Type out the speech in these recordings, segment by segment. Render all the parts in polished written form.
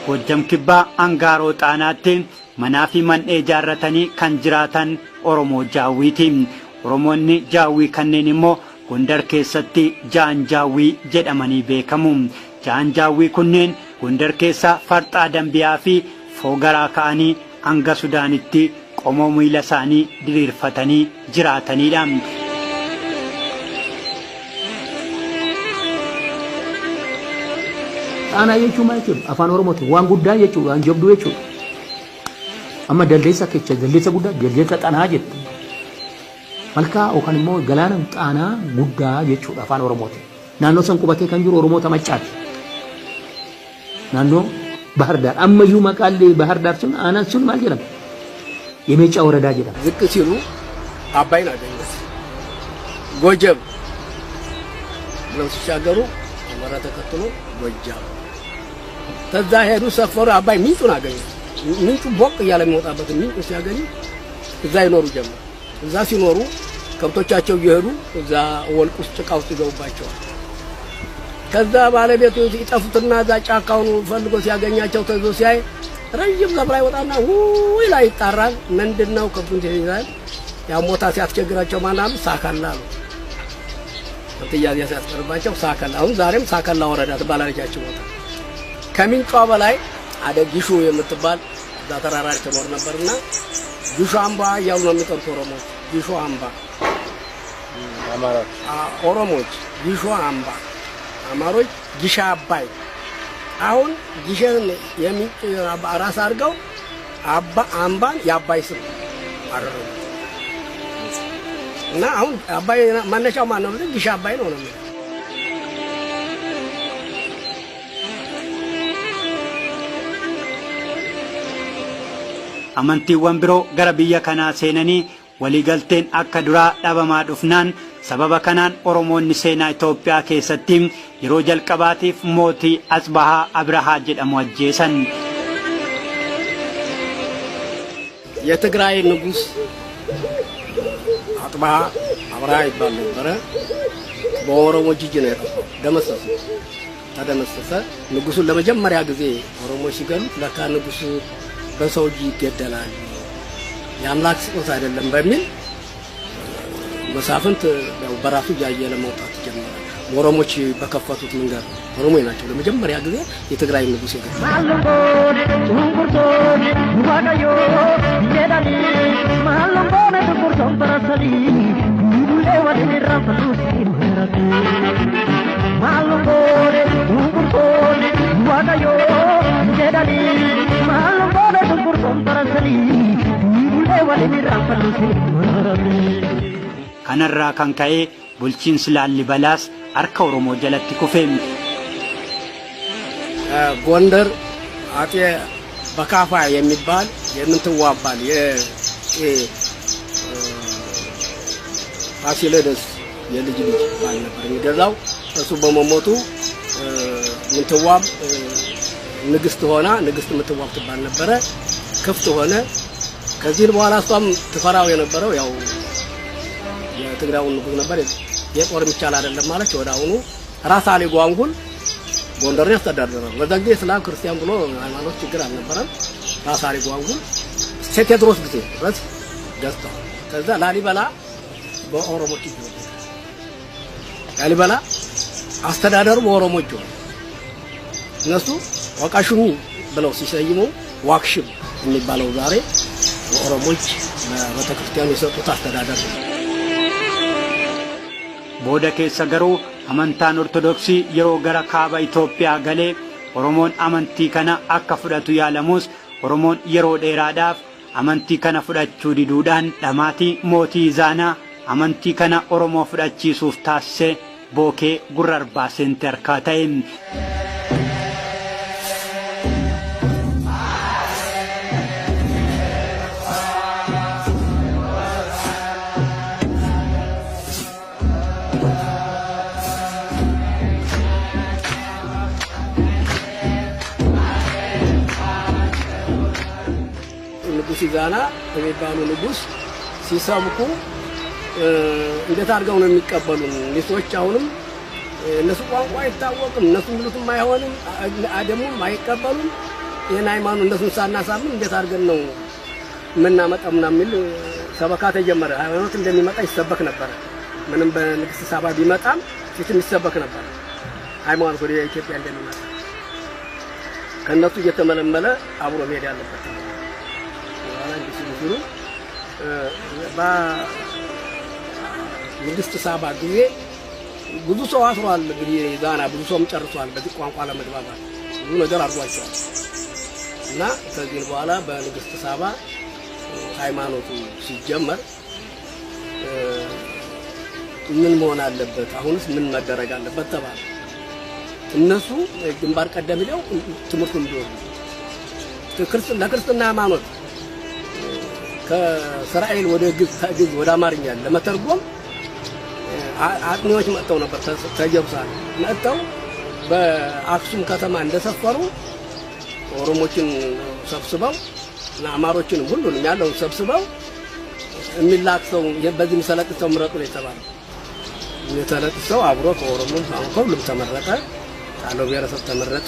Gojjam Kibbaa Angaaroo Xaanaatti manaa fi man'ee ijaarratanii kan jiraatan Oromoo Jaawwiiti. Oromoonni Jaawwii kanneen immoo Gondar keessatti Jaan Jaawwii jedhamanii beekamu. Jaan Jaawwii kunneen Gondar keessa farxaa dambiyaa fi foogaraa ka'anii hanga Sudaanitti qomoo miila isaanii diriirfatanii jiraatanidha. Ana jechuun maal jechuudha? Afaan Oromooti waan guddaa jechuudha, waan jabduu jechuudha. Amma daldeessa kecha daldeessa guddaa daldeessa xanaa jettu. Malkaa yookaan immoo galaana xanaa guddaa jechuudha afaan Oromooti. Naannoo san qubatee kan jiru Oromoota Maccaati. Naannoo Bahar Dar ammayyuu maqaalee Bahar Dar sun aanaan sun maal jedhama? የሜጫ ወረዳ jedhama. ዝቅ ሲሉ አባይን አገኙት። ጎጀም ብለው ሲሻገሩ አማራ ተከትሎ ጎጃም ከዛ ሄዱ ሰፈሩ። አባይ ምንጩን አገኙ። ምንጩ ቦቅ እያለ የሚወጣበት ምንጩ ሲያገኙ እዛ ይኖሩ ጀመር። እዛ ሲኖሩ ከብቶቻቸው እየሄዱ እዛ ወልቅ ውስጥ ጭቃ ውስጥ ይገቡባቸዋል። ከዛ ባለቤቱ ይጠፉትና እዛ ጫካውን ፈልጎ ሲያገኛቸው ተዞ ሲያይ ረጅም ዛፍ ላይ ወጣና ውይ ላይ ይጣራል። ምንድነው ከብቱን ይይዛል። ያ ሞታ ሲያስቸግራቸው ማናሉ ሳካላ አሉ። ከጥያቄ ሲያስቀርባቸው ሳካላ። አሁን ዛሬም ሳካላ ወረዳ ትባላለች ቦታ። ከምንጯ በላይ አደግሹ የምትባል እዛ ተራራ ትኖር ነበርና ጊሾ አምባ ያው ነው የሚጠሩት ኦሮሞዎች። ጊሾ አምባ አማሮች ኦሮሞዎች ጊሾ አምባ አማሮች ጊሻ አባይ። አሁን ጊሸን የሚንጭ ራስ አድርገው አባ አምባን የአባይ ስም አደረጉ እና አሁን አባይ መነሻው ማን ነው? ጊሻ አባይ ነው ነው። Amantiiwwan biroo gara biyya kanaa seenanii waliigalteen akka duraa dhabamaa dhufnaan sababa kanaan Oromoonni seenaa Itoophiyaa keessatti yeroo jalqabaatiif mootii Atsbahaa Abrahaa jedhamu ajjeesan. የትግራይ ንጉስ አጥባሃ አብርሃ ይባል ነበር። በኦሮሞዎች እጅ ነው የጠፋው። ተደመሰሰ። ንጉሱን ለመጀመሪያ ጊዜ ኦሮሞዎች ሲገሉት ለካ ንጉሱ በሰው እጅ ይገደላል የአምላክ ስጦታ አይደለም በሚል መሳፍንት በራሱ ያየለ መውጣት ጀመረ። ኦሮሞዎች በከፈቱት መንገድ ኦሮሞይ ናቸው ለመጀመሪያ ጊዜ የትግራይ ንጉስ ይገደላል። Kanarraa kan ka'e bulchiinsi Laallibalaas harka Oromoo jalatti kufe. ጎንደር አጤ በካፋ የሚባል የምንትዋባል ፋሲለደስ የልጅ ልጅ ባል ነበር የሚገዛው። እሱ በመሞቱ ምንትዋብ ንግስት ሆና ንግስት ምንትዋብ ትባል ነበረ። ክፍት ሆነ። ከዚህ በኋላ እሷም ትፈራው የነበረው ያው የትግራው ንጉስ ነበር። የጦር ምቻል አይደለም ማለት ወዳውኑ ራስ አሊ ጓንጉል ጎንደርን ያስተዳድራል። በዛ ጊዜ እስላም ክርስቲያን ብሎ ሃይማኖት ችግር አልነበረም። ራስ አሊ ጓንጉል ቴዎድሮስ ጊዜ ድረስ ገዝተው ከዛ ላሊበላ በኦሮሞች ይወጣ ላሊበላ አስተዳደሩ በኦሮሞች ሆነ። እነሱ ዋቃሹሚ ብለው ሲሰይሙ ዋክሽም የሚባለው ዛሬ በኦሮሞች በተክርስቲያኑ የሰጡት አስተዳደር ነው። Booda keessa garuu amantaan Ortodoksii yeroo gara kaaba Itoophiyaa galee Oromoon amantii kana akka fudhatu yaalamus Oromoon yeroo dheeraadhaaf amantii kana fudhachuu diduudhaan dhamaatii mootii Izaanaa amantii kana Oromoo fudhachiisuuf taasise bookee gurra arbaa seente harkaa ta'e. ንጉስ ኢዛና የሚባሉ ንጉስ ሲሰምኩ እንዴት አድርገው ነው የሚቀበሉን? ልጆች አሁንም እነሱ ቋንቋ አይታወቅም፣ እነሱ ምሉትም አይሆንም፣ አደሙም አይቀበሉም። ይሄን ሃይማኖት እነሱን ሳናሳምን እንዴት አድርገን ነው የምናመጣው ምናምን የሚል ሰበካ ተጀመረ። ሃይማኖት እንደሚመጣ ይሰበክ ነበር። ምንም በንግስት ሳባ ቢመጣም ፊትም ይሰበክ ነበር ሃይማኖት ወደ ኢትዮጵያ እንደሚመጣ ከነሱ እየተመለመለ አብሮ መሄድ ያለበት ነው። ሲሉ በንግስት ሳባ ጊዜ ብዙ ሰው አስሯል። እንግዲህ ዛና ብዙ ሰውም ጨርሷል። በዚህ ቋንቋ ለመግባባት ብዙ ነገር አድርጓቸዋል። እና ከዚህ በኋላ በንግስት ሳባ ሃይማኖቱ ሲጀመር ምን መሆን አለበት? አሁንስ ምን መደረግ አለበት ተባለ። እነሱ ግንባር ቀደም ሄደው ትምህርቱን እንዲወስዱ ለክርስትና ሃይማኖት ከእስራኤል ወደ ግዕዝ ወደ አማርኛ ለመተርጎም አጥኚዎች መጥተው ነበር። ተጀሩሳሌም መጥተው በአክሱም ከተማ እንደሰፈሩ ኦሮሞችን ሰብስበው እና አማሮችንም ሁሉንም ያለውን ሰብስበው የሚላክሰው በዚህ መሰለጥተው ምረጡ ነው የተባለው። የተለጥሰው አብሮ ከኦሮሞም ሁሉም ተመረጠ። ካለው ብሔረሰብ ተመረጠ።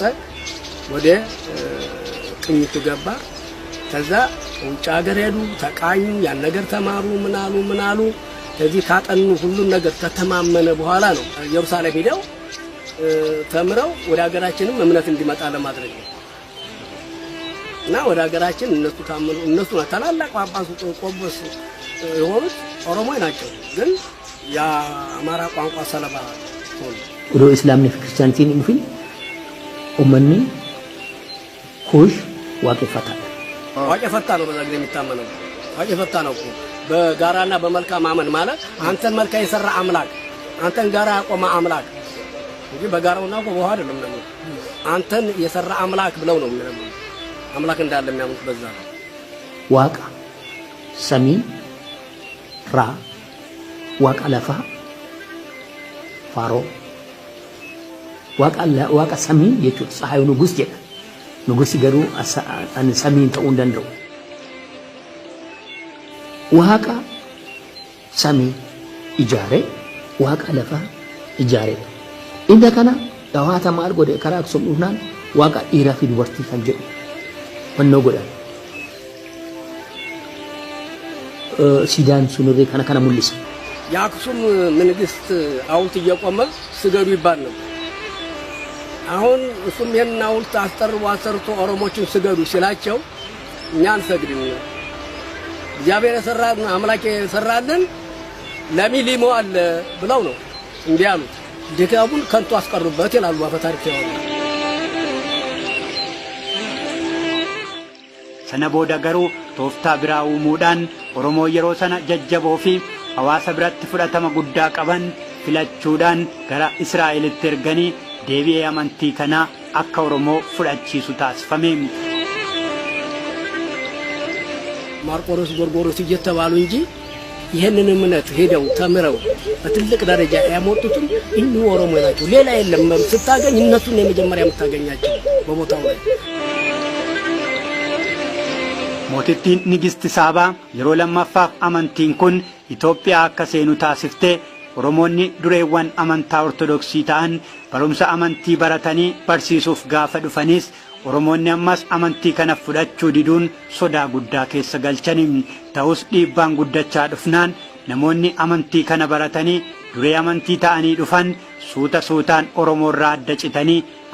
ወደ ቅኝት ገባ። ከዛ ውጭ ሀገር ሄዱ፣ ተቃኙ፣ ያን ነገር ተማሩ፣ ምናሉ ከዚህ ካጠኑ ሁሉም ነገር ከተማመነ በኋላ ነው ኢየሩሳሌም ሄደው ተምረው ወደ ሀገራችንም እምነት እንዲመጣ ለማድረግ ነው። እና ወደ ሀገራችን እነሱ ካመኑ እነሱ ታላላቅ ጳጳስ ቆቦስ የሆኑት ኦሮሞይ ናቸው። ግን የአማራ ቋንቋ ሰለባ ሆኑ። ወደ እስላም ነው ክርስቲያኒቲን እንፍል ኡመኒ ኩሽ ዋቄፈታ ነው። በዛ ጊዜ የሚታመነው ዋቄፈታ ነው እኮ በጋራና በመልካም ማመን ማለት አንተን መልካ የሰራ አምላክ አንተን ጋራ ያቆመ አምላክ እንጂ በጋራውና በውሃ አይደለም ነው። አንተን የሰራ አምላክ ብለው ነው የሚለው አምላክ እንዳለ የሚያምኑት በዛ ነው። ዋቃ ሰሚ ራ ዋቃ ለፋ ፋሮ ዋቃ ሰሚ የቹት ፀሐዩ ንጉስ ጀ ንጉስ ይገሩ አን ሰሚን ተው እንደንደው ዋቃ ሰሚ ኢጃሬ ዋቃ ለፋ ኢጃሬ እንደከና ዳዋታ ማል ጎደ ከራክሱም ኡናን ዋቃ ኢራፊ ወርቲ ከንጀ ወነው ጎዳ ሲዳን ሱኑሬ ከነከነ ሙልስ የአክሱም መንግስት ሐውልት እየቆመ ስገዱ ይባል ነው። አሁን እሱም ይሄን ሐውልት አሰርቶ ኦሮሞችን ስገዱ ሲላቸው እኛን ሰግድን እግዚአብሔር የሰራን አምላክ የሰራልን ለሚሊሞ አለ ብለው ነው እንዲህ ያሉት። ድካሙን ከንቱ አስቀሩበት ይላሉ አፈታሪክ ያው ሰነቦዳ ገሩ ቶፍታ ብራው ሙዳን ኦሮሞ የሮሰና ጀጀቦፊ ሐዋሳ ብረት ፍራተማ ጉዳ ቀበን ፍላቹዳን ገራ እስራኤል ተርገኒ ዴቪዬ አመንቲ ከና አካ ኦሮሞ ፍላቺሱ ታስፈሜም ማርቆሮስ ጎርጎሮስ እየተባሉ እንጂ ይሄንን እምነት ሄደው ተምረው በትልቅ ደረጃ ያመጡትም እኑ ኦሮሞ ናቸው። ሌላ የለም። ስታገኝ እነሱን የመጀመሪያ የምታገኛቸው በቦታው ላይ ሞቲቲን ንግስት ሳባ የሮ ለማፋፍ አመንቲን ኩን ኢትዮጵያ ከሴኑ ታስፍቴ ኦሮሞኒ ዱሬዋን አመንታ ኦርቶዶክሲ ታን በሩምሳ አመንቲ በረተኒ በርሲሱፍ ጋፈ ዱፈኒስ ኦሮሞኒ አማስ አመንቲ ከነፍዳቹ ዲዱን ሶዳ ጉዳ ኬሰ ገልቸኒ ታውስ ዲባን ጉዳቻ ዱፍናን ነሞኒ አመንቲ ከነ በረተኒ ዱሬ አመንቲ ታኒ ዱፈን ሱታን ኦሮሞራ አደጭተኒ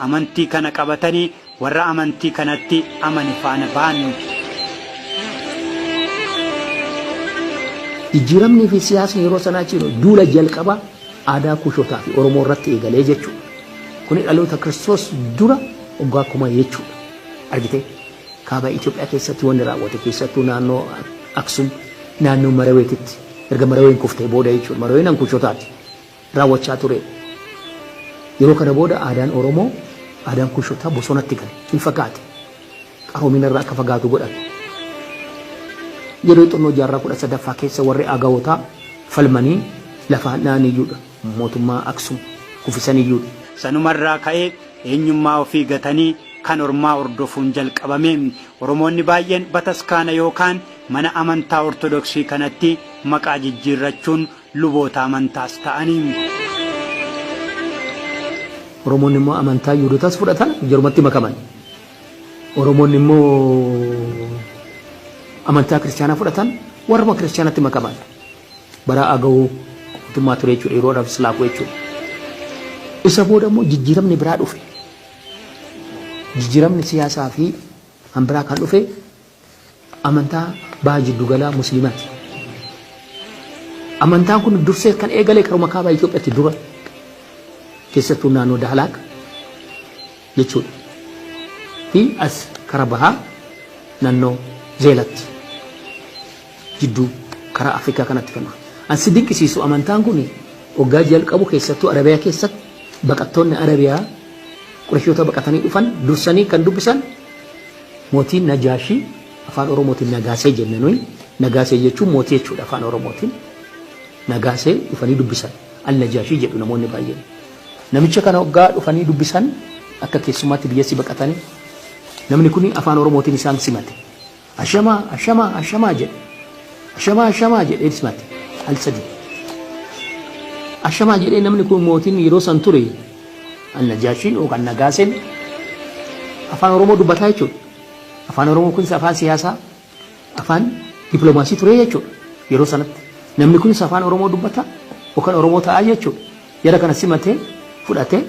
አመንቲ ከነ ቀበተኒ ወራ አመንቲ ከነቲ አመንፋነ ባን Ijiramni fi siyaasni yeroo sanaa jiru duula jalqaba aadaa kushootaa fi Oromoo irratti eegalee jechuudha. Kuni dhaloota Kiristoos dura waggaa kuma jechuudha. Argitee kaaba Itoophiyaa keessatti wanti raawwate keessattuu naannoo Aksum naannoo Maraweetitti erga Maraween kuftee booda jechuudha. Maraween an kushootaati raawwachaa ture. Yeroo kana booda aadaan Oromoo aadaan kushootaa bosonatti gale hin fagaate. Qaroomin irraa akka fagaatu godhan. yeroo xunno jaarraa 17 keessa warri agaawota falmanii lafa naaniyuudha mootummaa Aksum kufisaniyyuudha. Sanumarraa ka'ee eenyummaa ofii gatanii kan ormaa hordofuun jalqabame Oromoonni baay'een bataskaana yookaan mana amantaa ortodoksii kanatti maqaa jijjiirrachuun luboota amantaas ta'anii. Oromoonni immoo amantaa Yihuudootaas fudhatan Jarumatti makaman. Oromoon immoo amantaa kiristaanaa fudhatan warra kiristaanatti makaman bara aga'uu mootummaa ture jechuudha yeroo dhaaf islaafuu jechuudha. Isa booda immoo jijjiiramni biraa dhufe. Jijjiiramni siyaasaa fi hanbiraa kan dhufe amantaa baha jiddugalaa musliimaati. Amantaan kun dursee kan eegale karuma kaabaa Itoophiyaatti dura keessattuu naannoo Daalaaq jechuudha. Fi as kara bahaa naannoo Zeelatti jidduu karaa Afrikaa kanatti kenna. Ansi dinqisiisu amantaan kun waggaa jalqabu keessattuu Arabiyaa keessatti baqattoonni Arabiyaa Qurayshoota baqatanii dhufan dursanii kan dubbisan mootiin Najaashii afaan Oromootiin Nagaasee jenne nuyi. Nagaasee jechuun mootii jechuudha afaan Oromootiin. Nagaasee dhufanii dubbisan Al-Najaashii jedhu namoonni baay'een. Namicha kana waggaa dhufanii dubbisan akka keessummaatti biyyatti baqatanii namni kun afaan Oromootiin isaan simate. Ashamaa jedhe. Ashamaa jedhe simate. Al-Sadi. Ashamaa jedhe namni kun mootiin yeroo san ture Al-Najaashiin yookaan Nagaaseen afaan Oromoo dubbataa jechuudha. Afaan Oromoo kun afaan siyaasaa, afaan dippiloomaasii ture jechuudha yeroo sanatti. Namni kun afaan Oromoo dubbata yookaan Oromoo ta'aa jechuudha. Yara kana simatee fudhatee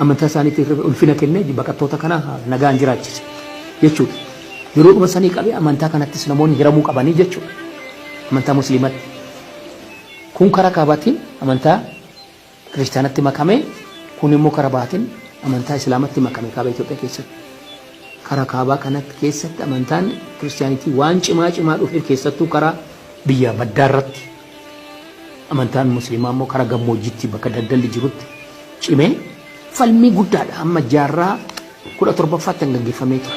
amantaa isaaniitti ulfina kennee baqattoota kana nagaan jiraachise jechuudha. Yeroo dhuma sanii qabee amantaa kanattis namoonni hiramuu qabanii jechuudha. Amantaa musliimatti. Kun karaa kaabaatiin amantaa kiristaanatti makamee kun immoo karaa baatiin amantaa islaamatti makame kaaba Itoophiyaa keessatti. Karaa kaabaa kanatti keessatti amantaan kiristaanitii waan cimaa dhufee keessattuu karaa biyya baddaarratti. Amantaan musliimaa immoo karaa gammoojjiitti bakka daldalli jirutti cimee falmii guddaadha amma jaarraa 17ffaatti kan gaggeeffamee ture.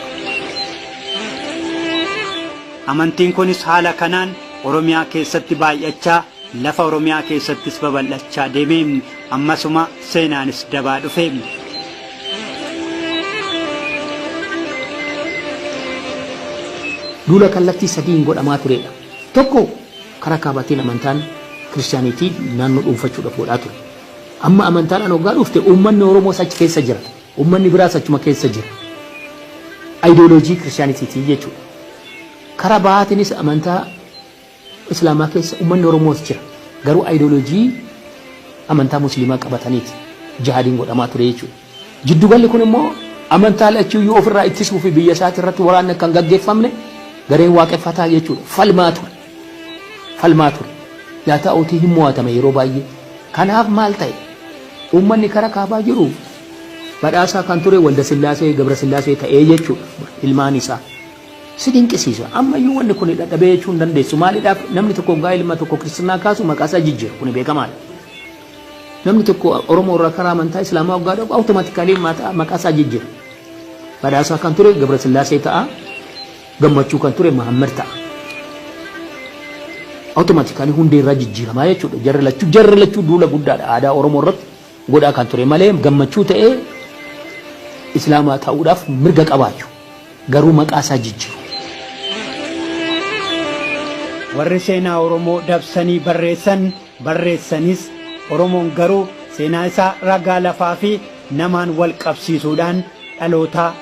Amantiin kunis haala kanaan Oromiyaa keessatti baay'achaa lafa Oromiyaa keessattis babal'achaa deemee ammasuma seenaanis dabaa dhufee. Duula kallattii sadiin godhamaa turedha. Tokko karaa kaabaatiin amantaan kiristaanitii naannoo dhuunfachuudhaaf godhaa ture. Amma amantaan an hoggaa dhufte uummanni Oromoo achi keessa jira. Uummanni biraas achuma keessa jira. Ayidooloojii kiristaanitiitii jechuudha. Karaa bahaatiinis amantaa Islaamaa keessa uummanni Oromoos jira. Garuu ayidooloojii amantaa musliimaa qabataniiti jihaadiin godhamaa ture jechuudha. Jiddugalli kun immoo amantaa lachuuyyuu ofirraa ittisuu fi biyya isaati irratti waraanni kan gaggeeffamne gareen waaqeffataa jechuudha. Falmaa ture. Yaa ta'uutii hin mo'atame yeroo baay'ee. Kanaaf maal ta'e? Uummanni karaa kaabaa jiru badhaasaa kan ture Walda Sillaasee Gabra Sillaasee ta'ee jechuudha. Ilmaan isaa. Si dinqisiisa. Ammayyuu wanni kun dadhabee jechuun dandeessu. Maaliidhaaf namni tokko gaa ilma tokko kiristaanaa kaasu maqaa isaa jijjiira. Kun beekamaadha. Namni tokko Oromoo irraa karaa amantaa Islaamaa waggaa dhabu awutomaatikaalii maqaa isaa jijjiira. Badhaasaa kan ture Gabra Sillaasee ta'a. Gammachuu kan ture Mahammad ta'a. Awutomaatikaalii hundee irraa jijjiiramaa jechuudha. Jarri lachuu duula guddaadha aadaa Oromoo irratti godhaa kan ture malee gammachuu ta'ee Islaamaa ta'uudhaaf mirga qabaachuu. Garuu maqaa isaa jijjiiru. Warri seenaa Oromoo dabsanii barreessanis Oromoon garuu seenaa isaa ragaa lafaa fi namaan wal qabsiisuudhaan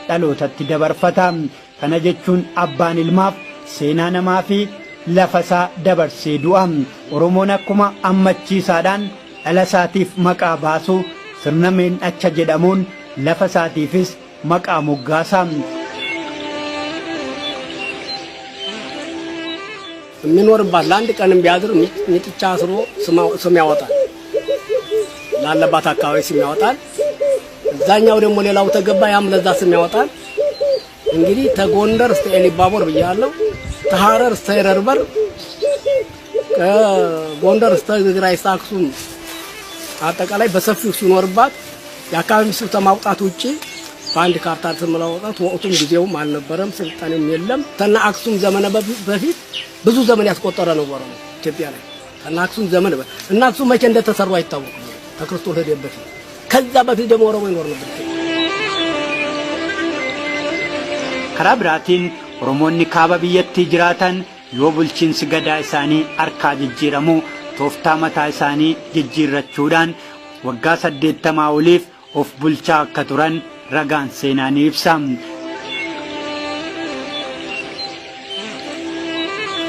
dhalootatti dabarfata. Kana jechuun abbaan ilmaaf seenaa namaa fi lafa isaa dabarsee du'a. Oromoon akkuma ammachiisaadhaan dhala isaatiif maqaa baasu sirna meenacha jedhamuun lafa isaatiifis maqaa moggaasa. የሚኖርባት ለአንድ ቀንም ቢያድር ሚጥቻ አስሮ ስም ያወጣል። ላለባት አካባቢ ስም ያወጣል። እዛኛው ደግሞ ሌላው ተገባ ያም ለዛ ስም ያወጣል። እንግዲህ ተጎንደር እስከ ኤሊባቦር ብያለሁ። ተሐረር እስከ ረርበር ከጎንደር እስከ ትግራይ እስከ አክሱም አጠቃላይ በሰፊው ሲኖርባት የአካባቢ ስም ከማውጣት ውጪ በአንድ ካርታ ተመላወጣት ወቅቱም ጊዜውም አልነበረም ስልጣኔም የለም። ተና አክሱም ዘመነ በፊት ብዙ ዘመን ያስቆጠረ ነው ወረው ኢትዮጵያ ላይ ተና አክሱም ዘመን እና አክሱም መቼ እንደተሰሩ አይታወቅም። ተክርስቶስ ሄደ በፊት ከዛ በፊት ደግሞ ወረው ይኖር ነበር። karaa biraatiin Oromoonni kaaba biyyattii jiraatan yoo bulchiinsi gadaa isaanii harkaa jijjiiramu tooftaa mataa isaanii jijjiirrachuudhaan waggaa 80 oliif of bulchaa akka turan ragaan seenaa ni ibsa.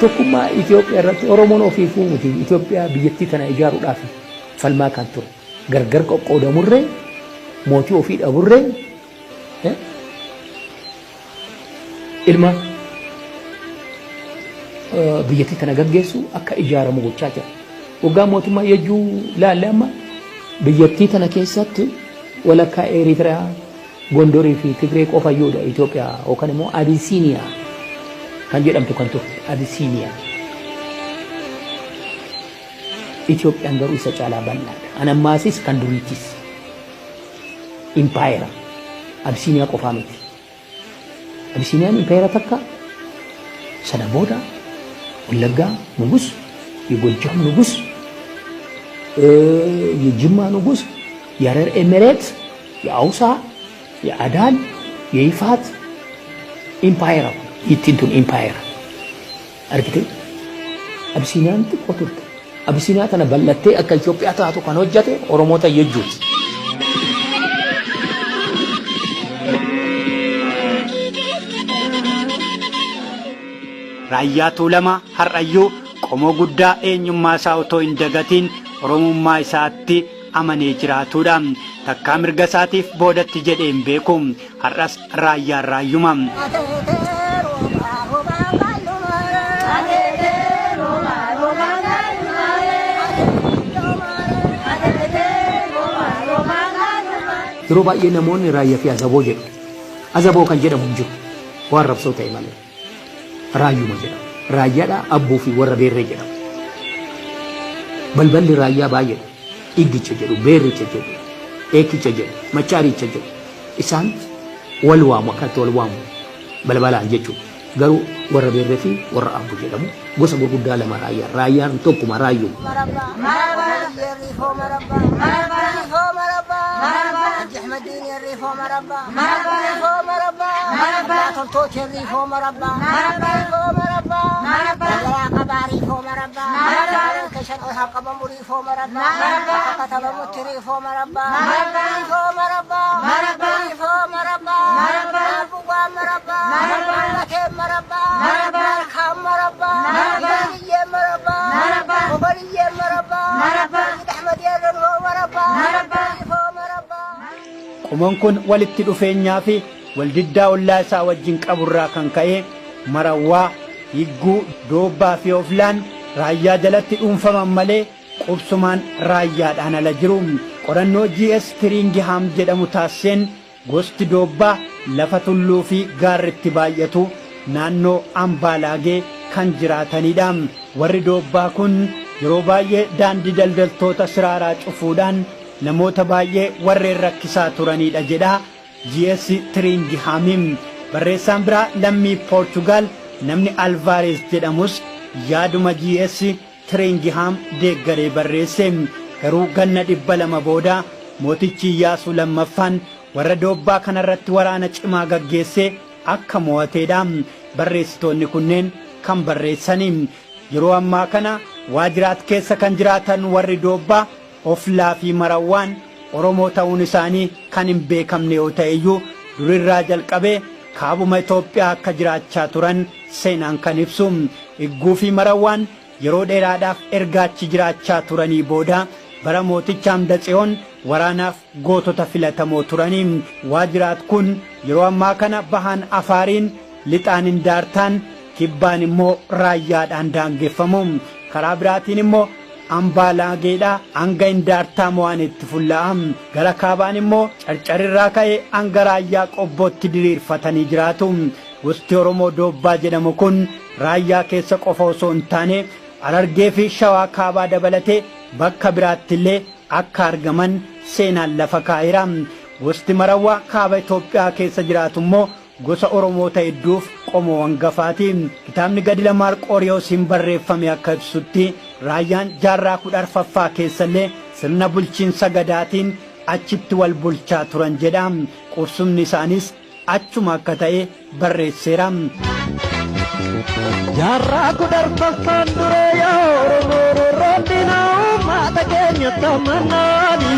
tokkummaa Itoophiyaa irratti Oromoon ofii fuumuti Itoophiyaa biyyattii tana ijaaruudhaaf falmaa kan ture gargar qoqqoodamurree mootii ofii dhaburree ilma biyyattii tana gaggeessu akka ijaaramu gochaa jira. Waggaa mootummaa yejjuu laalle amma biyyattii tana keessatti walakkaa Eritiriyaa Gondorii fi Tigree qofa yoodha Itoophiyaa yookaan immoo Abisiiniyaa kan jedhamtu kan turte Abisiiniyaa. Itoophiyaan garuu isa caalaa bal'aadha. Anammaasis kan duriitis impaayera Abisiiniyaa qofaa miti. Abisiiniyaan impaayera takka sana booda Wallaggaa ንጉስ የጎጃም ንጉስ የጅማ ንጉስ የሐረር ኤሚሬት የአውሳ የአዳል የይፋት ኢምፓየር ይትንቱን ኢምፓየር አርግቴ አብሲኒያን ጥቆቱት አብሲኒያ ተነበለቴ አከ ኢትዮጵያ ታቱ ከነወጀቴ ኦሮሞታ የጁት raayyaa Tuulamaa har'ayyuu qomoo guddaa eenyummaa isaa otoo hin dagatiin oromummaa isaatti amanee jiraatudha. Takkaa mirga isaatiif boodatti jedhee hin beeku. Har'as raayyaan raayyuma. Yeroo baay'ee namoonni raayyaa fi azaboo jedhu. Azaboo kan jedhamu hin jiru. Waan rabsoo ta'e malee. Raayyuma jedhama. Raayyaadha abbuu fi warra beerree jedhama. Balballi raayyaa baay'eedha. Iggicha jedhu, beerricha jedhu, eekicha jedhu, machaaricha jedhu. Isaan wal waamu akkatti wal waamu balbalaan jechuudha. Garuu warra beerree fi warra abbuu jedhamu gosa gurguddaa lama raayyaa. Raayyaan tokkuma raayyuma. الدين الريف ومربى الريف ومربى تلتوت الريف ومربى الريف ومربى ولا قباريف ومربى كشن الحق بمريف ومربى كتب متريف ومربى الريف ومربى الريف ومربى أبوة مربى لكن مربى الخام مربى بلية مربى وبلية مربى أحمد يرن ومربى الريف ومربى Qomoon kun walitti dhufeenyaa fi waldiddaa ollaa isaa wajjin qaburraa kan ka'e marawwaa, higguu, doobbaa fi oflaan raayyaa jalatti dhuunfaman malee qubsumaan raayyaadhaan ala jiru. Qorannoo GS Tiringihaam jedhamu taasiseen gosti doobbaa lafa tulluu fi gaarritti baay'atu naannoo Ambaalaagee kan jiraatanidha. Warri doobbaa kun yeroo baay'ee daandii daldaltoota siraaraa cufuudhaan namoota baay'ee warreen rakkisaa turanidha jedha GS Tiringihaamiin. Barreessaan biraa lammii Poorchugaal namni Alvaarees jedhamus yaaduma GS Tiringihaam deeggaree barreesse. Garuu ganna 200 booda mootichi Iyyaasuu lammaffaan warra doobbaa kanarratti waraana cimaa gaggeessee akka mo'ateedha. Barreessitoonni kunneen kan barreessanii yeroo ammaa kana waajjiraat keessa kan jiraatan warri doobbaa oflaa fi marawwaan Oromoo ta'uun isaanii kan hin beekamne yoo ta'eyyuu durirraa jalqabee kaabuma Itoophiyaa akka jiraachaa turan seenaan kan ibsu. Higguu fi marawwaan yeroo dheeraadhaaf ergaachi jiraachaa turanii booda bara mooticha Amdatsiyoon waraanaaf gootota filatamoo turanii. Waajjiraat kun yeroo ammaa kana bahaan Afaariin, lixaan Indaartaan, kibbaan immoo raayyaadhaan daangeffamu. Karaa biraatiin immoo Ambaalaageedhaa hanga Indaartaa mo'aan itti fullaa'am. Gara kaabaan immoo carcarirraa ka'ee hanga raayyaa qobbootti diriirfatanii jiraatu. Gosti Oromoo doobbaa jedhamu kun raayyaa keessa qofa osoo hin taane Harargee fi Shawaa kaabaa dabalatee bakka biraatti illee akka argaman seenaan lafa kaa'eera. Gosti marawwaa kaaba Itoophiyaa keessa jiraatu immoo gosa Oromoota hedduuf qomoo hangafaati. Kitaabni Gadila Maarqooriyoosiin barreeffame akka ibsutti raayyaan jaarraa 14ffaa keessallee sirna bulchiinsa gadaatiin achitti wal bulchaa turan jedha. Qursumni isaanis achuma akka ta'e barreesseera. Jaarraa 14ffaan dura yaa Oromoo rabbinaa maata keenya tamannaani.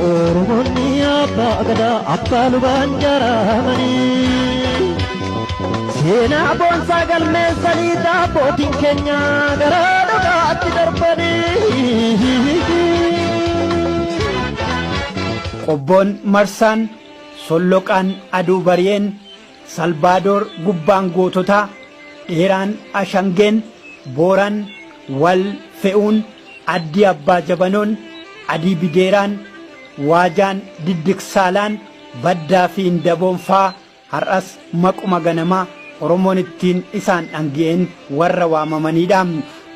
Oromoonni abbaa gadaa abbaa lubaan jaaramanii Sena bonsa galme salita botin kenya garado gatti darbani Qobboon Marsaan Solloqaan Aduu Bariyeen Salvaadoor Gubbaan Goototaa Dheeraan Ashangeen Booraan Wal Fe'uun Addi Abbaa Jabanoon Adii Bideeraan Waajaan Diddiksaalaan Baddaa fi Indaboonfaa har'as maquma ganamaa Oromoon ittiin isaan dhangi'een warra waamamaniidha.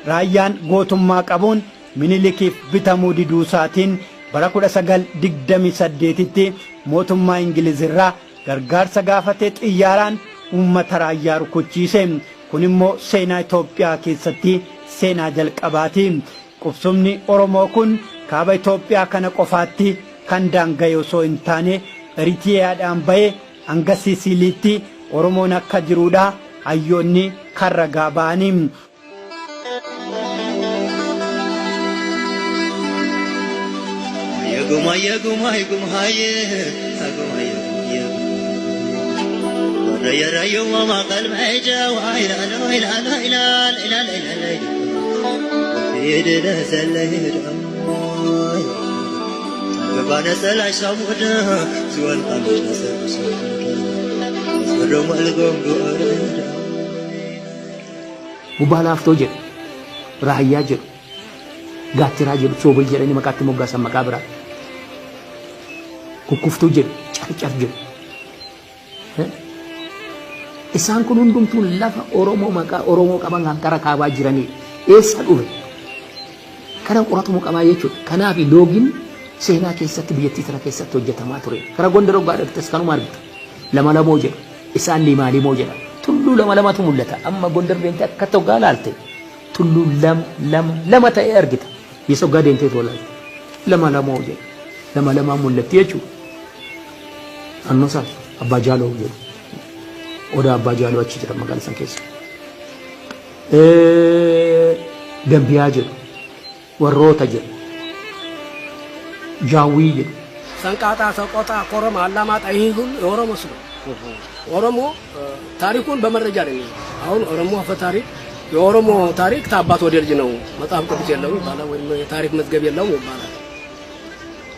Raayyaan gootummaa qabuun Minilikiif bitamuu diduusaatiin bara 1928tti mootummaa Ingilizirraa gargaarsa gaafatee xiyyaaraan uummata raayyaa rukuchiise. Kun immoo seenaa Itoophiyaa keessatti seenaa jalqabaati. Qubsumni Oromoo kun kaaba Itoophiyaa kana qofaatti kan daanga'e osoo hin taane Eritiriyaadhaan ba'ee hanga Siisiliitti Oromoon akka jiruudha hayyoonni kan ragaa ba'anii. Yeguma yeguma yeguma haye aguma yeguma yara yoma ma qalb aja wa ila ila ila ila ila ila yedela salahid gabana salai samuda zual qamis nasab sirrum algom du'ara Mubalaaf too jedhu raayyaa jedhu gaattiraa jedhu soobol jedhanii maqaatti moggaasan maqaa biraa kukkuftuu jedhu carcar jedhu isaan kun hundumtuu lafa Oromoo maqaa Oromoo qaban hanqara kaabaa jiranii eessa dhufe kana qoratamu qabaa jechuudha. Kanaaf loogiin seenaa keessatti biyyattii tana keessatti hojjetamaa ture. Kara Gondar Oggaa dhaqxes kanuma argita. Lama lamoo jedhu isaan limaa limoo jedha. Tulluu lama lamatu mul'ata. Amma Gondar deemtee akka Oggaa laalte tulluu lama ta'ee argita. Yesu Oggaa deemtee toolaalte lama lamoo jedhu lama lamaa mul'atti jechuudha. Annoosaan Abbaa Jaaloo jedhu. Odaa Abbaa Jaaloo achi jira magaalaa san keessa. Gambiyaa jedhu. Warroota jedhu. Jaawii jedhu. ሰንቃጣ ሰቆጣ ኮረም አላማጣ ይሄ ሁሉ የኦሮሞ ስለ ኦሮሞ ታሪኩን በመረጃ ነው። አሁን ኦሮሞ አፈ ታሪክ የኦሮሞ ታሪክ ታባት ወደ ልጅ ነው መጽሐፍ ቅዱስ የለውም ይባላል ወይም የታሪክ መዝገብ የለውም ይባላል።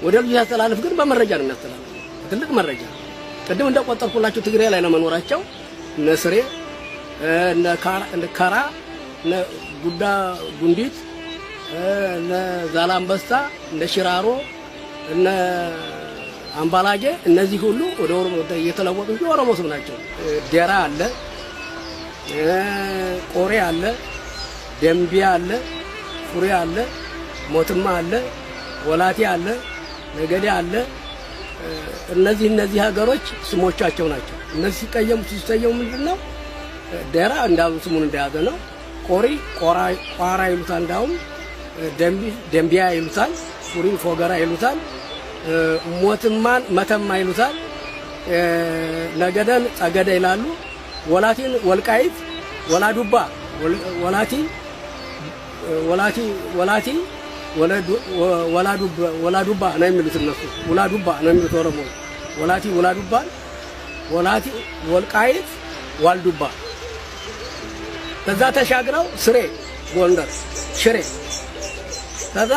ወደ ልጅ ያስተላልፍ ግን በመረጃ ነው የሚያስተላልፍ ትልቅ መረጃ። ቅድም እንደቆጠርኩላችሁ ትግራይ ላይ ነው መኖራቸው ነስሬ ካራ ጉዳ ጉንዲት ዛላምበሳ ሽራሮ አምባላጌ እነዚህ ሁሉ ወደ ኦሮሞ የተለወጡ የኦሮሞ ስም ናቸው። ደራ አለ፣ ቆሬ አለ፣ ደምቢያ አለ፣ ፉሪ አለ፣ ሞትማ አለ፣ ወላቲ አለ፣ ነገዴ አለ። እነዚህ ሀገሮች ስሞቻቸው ናቸው። እነዚህ ሲሰየሙ ምንድነው ደራ እንዳው ስሙን እንደያዘ ነው። ቆሪ ቋራ ይሉታል፣ እንዳውም ደምቢያ ይሉታል፣ ፉሪ ፎገራ ይሉታል፣ ሞትማን መተማ ይሉታል፣ ነገደን ጸገደ ይላሉ። ወላቲን ወልቃይት ወላዱባ ወላዱባ ነው የሚሉት እነሱ። ወላዱባ ነው የሚሉት ኦሮሞ። ወላቲ ወልቃይት ዋልዱባ። ከዛ ተሻግረው ስሬ ጎንደር ሽሬ። ከዛ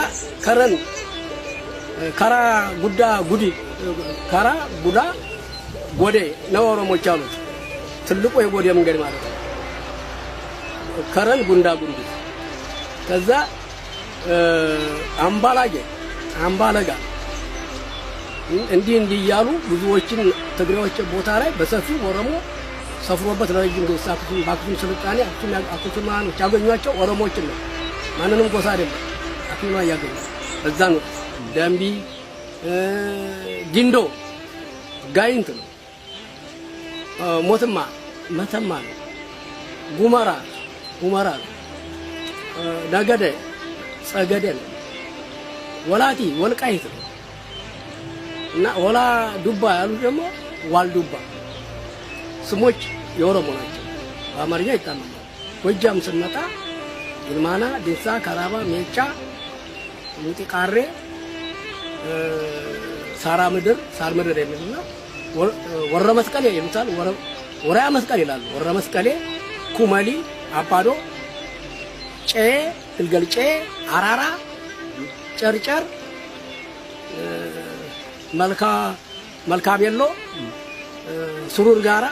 ከራ ጉዳ ጉዲ ከራ ጉዳ ጎዴ ነው ኦሮሞች አሉት። ትልቁ የጎዴ መንገድ ማለት ነው። ከረን ጉንዳ ጉንዲ። ከዛ አምባለጋ እንዲህ እያሉ ብዙዎችን ትግሬዎች ቦታ ላይ በሰፊው ኦሮሞ ሰፍሮበት ለረጅም ጊዜ አክሱም ስልጣኔ አክሱማኖች ያገኟቸው ኦሮሞዎችን ነው። ማንንም ጎሳ አይደለም። አክሱማ ያገኙ በዛ ነው። ደምቢ ጊንዶ ጋይንት ነው። ሞትማ መተማ ነው። ጉመራ ነው። ነገደ ጸገደ ነው። ወላቲ ወልቃይት ነው። እና ወላ ዱባ ያሉት ደግሞ ዋልዱባ ስሞች የኦሮሞ ናቸው። በአማርኛ ይጣመማል። ጎጃም ስንመጣ ይልማና፣ ዴሳ፣ ካራባ፣ ሜጫ፣ ሙጢቃሬ፣ ሳር ምድር የሚሉና ወረ መስቀል ይሉታል። ወራ መስቀል ይላሉ። ወራ መስቀሌ ኩመሊ አባዶ ጨ ግልገልጨ አራራ ጨርጨር መልካ ቤሎ ሱሩር ጋራ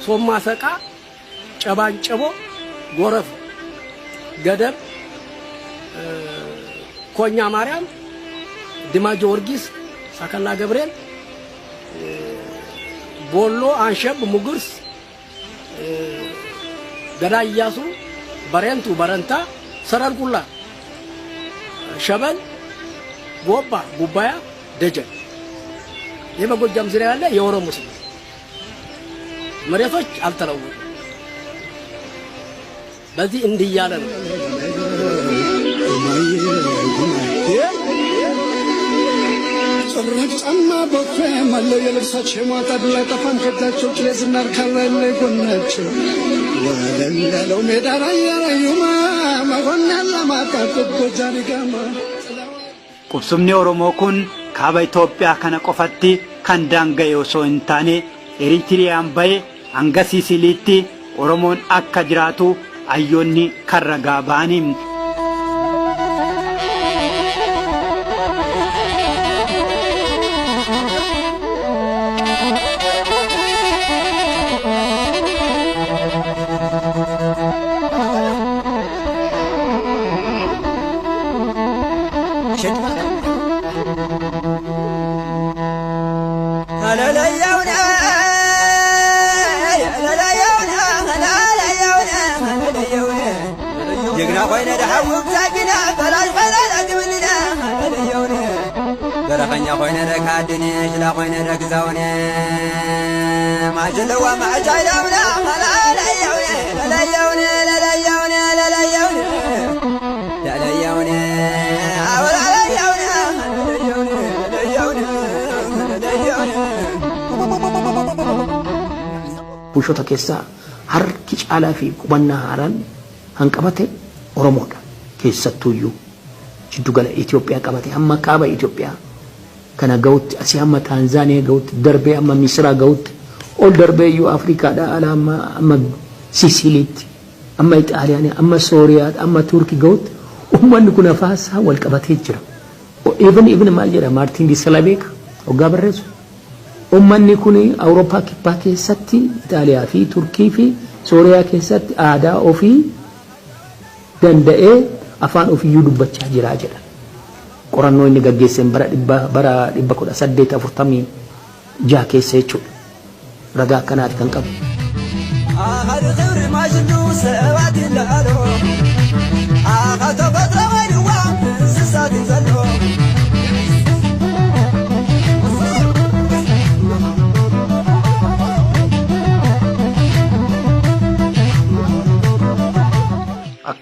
ሶማ ሰቃ ጨባንጨቦ ጎረፍ ገደብ ኮኛ ማርያም ድማ ጊዮርጊስ ሳከላ ገብርኤል ቦሎ አንሸብ ሙጉርስ ገዳያሱ በረንቱ በረንታ ሰረርጉላ ሸበል ጎባ ጉባያ ደጀን የበጎጃም ዙሪያ ያለ የኦሮሞ ሙስሊም መሬቶች አልተለወጡም። በዚህ እንዲያለ ነው ጭራቅ ጫማ ቦፌ ማለው የልብሳቸው ማጣድ ለጠፋን ከታቸው ጭሌዝናር ካራይ ላይ ጎናቸው ወለለው ሜዳ ላይ ያዩማ ማጎና ለማጣት ጎጃሪ ጋማ qubsumni Oromoo kun kaaba Itoophiyaa kana qofatti kan daanga'e osoo hin taane Eritiriyaan ba'e hanga Siisiliitti Oromoon akka jiraatu ayyoonni kan ragaa ba'anii. جنا خوينا دحوم ساكنا فلاش فلاش أقبلنا اليوني برخنيا خوينا ركادني شلا خوينا ركزوني ما جلوا ما جايلونا لا لا يوني لا يوني لا يوني لا يوني لا يوني ولا لا يوني لا يوني لا يوني لا يوني بوشوتا كيسا هر كيش على في قبنا هاران هنقبته Oromoodha keessattuyyuu jiddu gala Itoophiyaa qabate amma kaaba Itoophiyaa kana ga'utti asii amma Taanzaaniyaa ga'utti darbee amma Misraa ga'utti ol darbeeyyuu Afrikaadha ala amma Siisiliitti amma Ixaaliyaa amma Sooriyaa amma Turkii ga'utti ummanni kun afaasaa wal qabatee jira. Even maal jedha Maartiin Disalabeek hoggaa barreessu ummanni kun Awurooppaa kibbaa keessatti Itaaliyaa fi Turkii fi Sooriyaa keessatti aadaa ofii danda'ee afaan ofii dubbachaa jira jedha. Qorannoo inni gaggeesseen bara 1846 keessa jechuudha. Ragaa akkanaati kan qabu.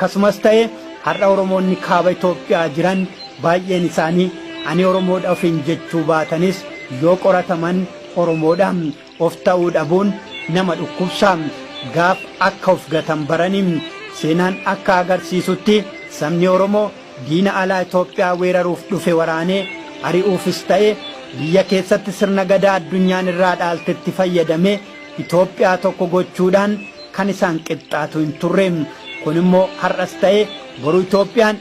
akkasumas ta'e har'a Oromoonni kaaba Itoophiyaa jiran baay'een isaanii ani Oromoodha ofiin jechuu baatanis yoo qorataman Oromoodhaan of ta'uu dhabuun nama dhukkubsaa gaaf akka of gatan baraniin seenaan akka agarsiisutti sabni Oromoo diina alaa Itoophiyaa weeraruuf dhufe waraanee ari'uufis ta'e biyya keessatti sirna gadaa addunyaan irraa dhaaltetti fayyadamee Itoophiyaa tokko gochuudhaan kan isaan qixxaatu hin turre. kun immoo har'as ta'e boru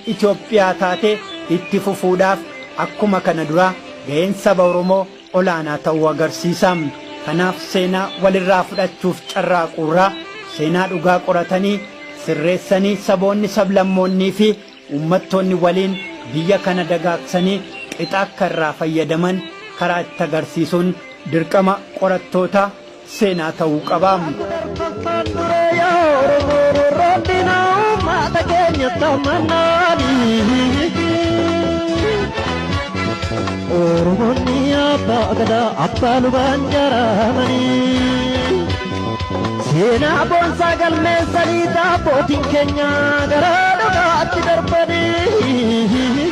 Itoophiyaa taate itti fufuudhaaf akkuma kana dura ga'een saba Oromoo olaanaa ta'uu agarsiisa. Kanaaf seenaa walirraa fudhachuuf carraaquurraa seenaa dhugaa qoratanii sirreessanii saboonni sablammoonnii fi uummattoonni waliin biyya kana dagaagsanii qixa akka irraa fayyadaman karaa itti agarsiisuun dirqama qorattoota seenaa ta'uu qaba. Oromoni abbaa gadaa abbaa lubaan jaaramanii seenaa boonsaa galmeessanii abbootiin keenya gara dhugaatti darbanii